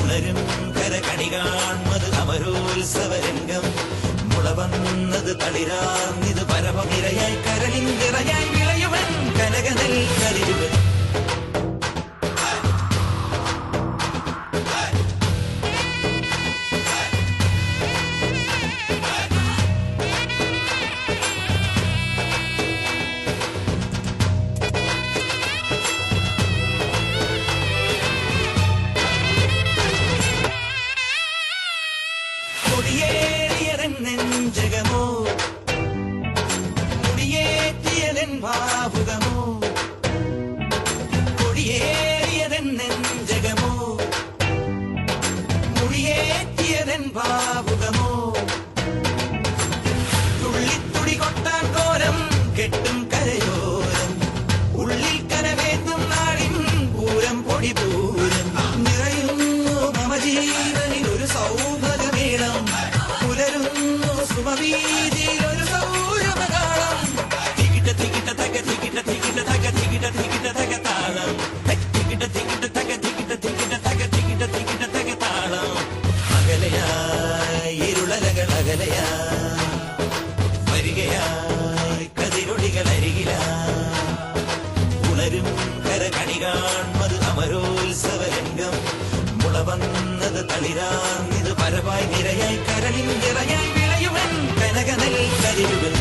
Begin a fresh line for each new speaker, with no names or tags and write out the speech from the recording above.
ഉണരും കരകണികാൺമത് അമരോത്സവരംഗം മുളവന്നത് തളിരാർന്നിത് പരമനിരയായി കരളിന്തിറയായി വിളയുവൻ കനകനൽ കരിരുവൻ നെഞ്ചകമോ മുടിയേറ്റിയതൻ ഭാവുകമോ കൊടിയേറിയതൻ നെഞ്ചകമോ മുടിയേറ്റിയതൻ ഭാവുകമോ തുള്ളിത്തുടി കൊട്ടാൻ കോരം കെട്ടും കരയോരം ഉള്ളിൽ കനവേത്തും നാടിൻ പൂരം പൊടി പൂരം നിറയുന്നു മമ ജീവനിൽ ഒരു സൗഭഗമേളം പുലരുന്നു സുമവീതിയിലൊരു സൗരമതാളം തികിട്ട തികിട്ട തക തികിട്ട തികിട്ട തക തികിട്ട തികിട്ട തക താളം തികിട്ട തികിട്ട തക തികിട്ട തികിട്ട തക തികിട്ട തികിട്ട തക താളം അകലയായി ഇരുളലകൾ അകലയായി വരികയായി കതിരൊളികൾ അരികിലായി ഉണരും കരകണികാൺമത് അമരോത്സവരംഗം മുളവന്നത് തളിരാർന്നിത് പരവായി നിരയായി കരളിൻ നിറയായി വിളയുവൻ കനകനൽ കരിരുവൻ